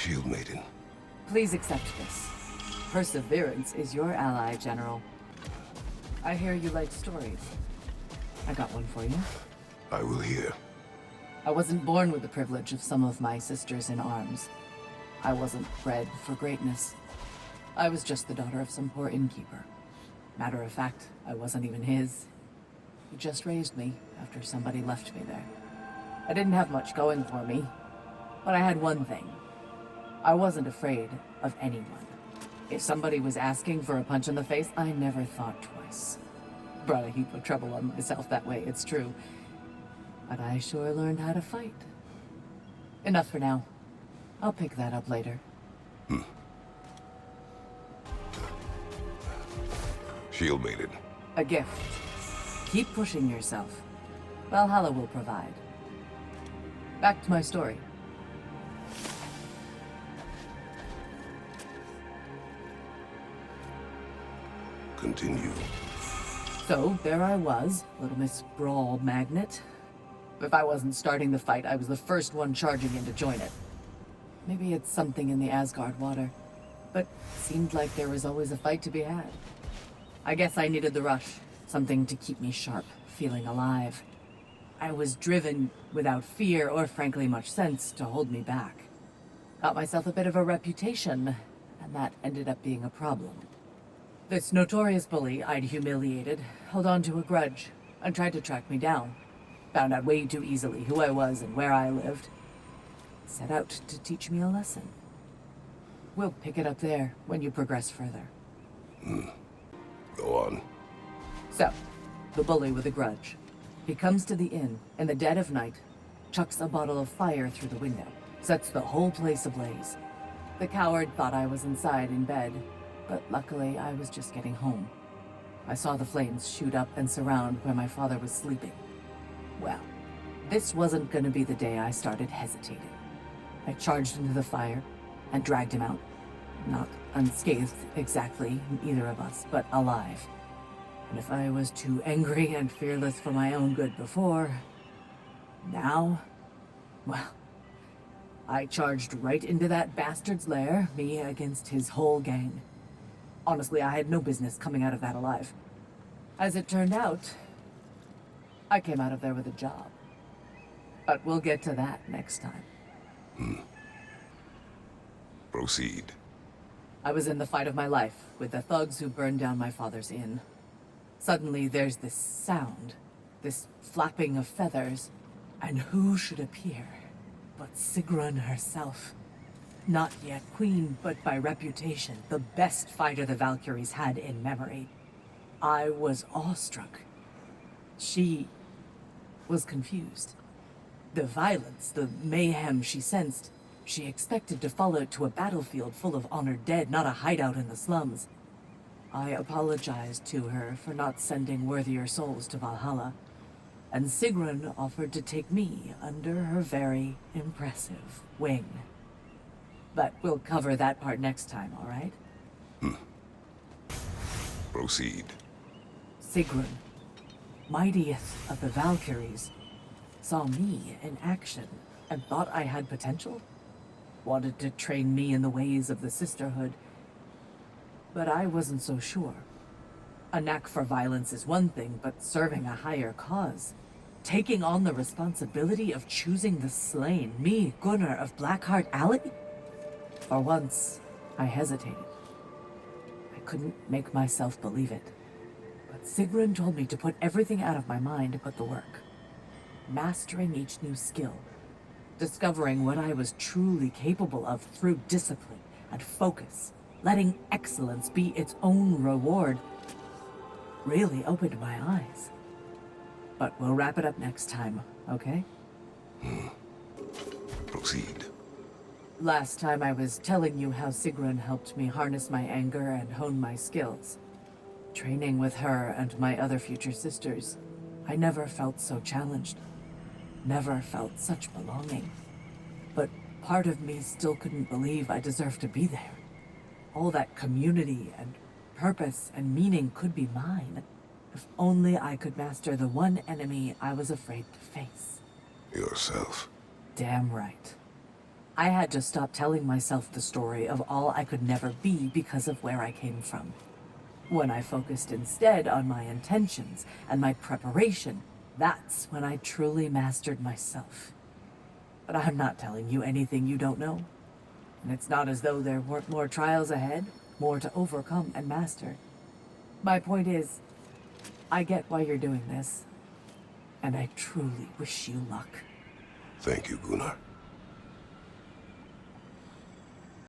Shield Maiden. Please accept this. Perseverance is your ally, General. I hear you like stories. I got one for you. I will hear. I wasn't born with the privilege of some of my sisters in arms. I wasn't bred for greatness. I was just the daughter of some poor innkeeper. Matter of fact, I wasn't even his. He just raised me after somebody left me there. I didn't have much going for me, but I had one thing. I wasn't afraid of anyone. If somebody was asking for a punch in the face, I never thought twice. Brought a heap of trouble on myself that way, it's true. But I sure learned how to fight. Enough for now. I'll pick that up later. Shield Maiden. A gift. Keep pushing yourself. Valhalla will provide. Back to my story. Continue. So, there I was, Little Miss Brawl Magnet. If I wasn't starting the fight, I was the first one charging in to join it. Maybe it's something in the Asgard water, but it seemed like there was always a fight to be had. I guess I needed the rush, something to keep me sharp, feeling alive. I was driven without fear or frankly much sense to hold me back. Got myself a bit of a reputation, and that ended up being a problem. This notorious bully I'd humiliated held on to a grudge and tried to track me down. Found out way too easily who I was and where I lived. Set out to teach me a lesson. We'll pick it up there when you progress further. Go on. So, the bully with a grudge. He comes to the inn in the dead of night, chucks a bottle of fire through the window, sets the whole place ablaze. The coward thought I was inside in bed, but luckily I was just getting home. I saw the flames shoot up and surround where my father was sleeping. Well, this wasn't gonna be the day I started hesitating. I charged into the fire and dragged him out. Not unscathed exactly, either of us, but alive. And if I was too angry and fearless for my own good before, now, well, I charged right into that bastard's lair, me against his whole gang. Honestly, I had no business coming out of that alive. As it turned out, I came out of there with a job. But we'll get to that next time. Proceed. I was in the fight of my life with the thugs who burned down my father's inn. Suddenly there's this sound, this flapping of feathers, and who should appear but Sigrun herself. Not yet queen, but by reputation, the best fighter the Valkyries had in memory. I was awestruck. She was confused. The violence, the mayhem she sensed, she expected to follow it to a battlefield full of honored dead, not a hideout in the slums. I apologized to her for not sending worthier souls to Valhalla, and Sigrun offered to take me under her very impressive wing. But we'll cover that part next time, all right? Proceed. Sigrun, mightiest of the Valkyries, saw me in action and thought I had potential. Wanted to train me in the ways of the sisterhood. But I wasn't so sure. A knack for violence is one thing, but serving a higher cause, taking on the responsibility of choosing the slain, me, Gunrr of Blackheart Alley? For once, I hesitated. I couldn't make myself believe it. But Sigrun told me to put everything out of my mind but the work. Mastering each new skill. Discovering what I was truly capable of through discipline and focus. Letting excellence be its own reward really opened my eyes. But we'll wrap it up next time, okay? Proceed. Last time I was telling you how Sigrun helped me harness my anger and hone my skills. Training with her and my other future sisters, I never felt so challenged. Never felt such belonging. But part of me still couldn't believe I deserved to be there. All that community and purpose and meaning could be mine. If only I could master the one enemy I was afraid to face. Yourself. Damn right. I had to stop telling myself the story of all I could never be because of where I came from. When I focused instead on my intentions and my preparation, that's when I truly mastered myself. But I'm not telling you anything you don't know. And it's not as though there weren't more trials ahead, more to overcome and master. My point is, I get why you're doing this, and I truly wish you luck. Thank you, Gunnar.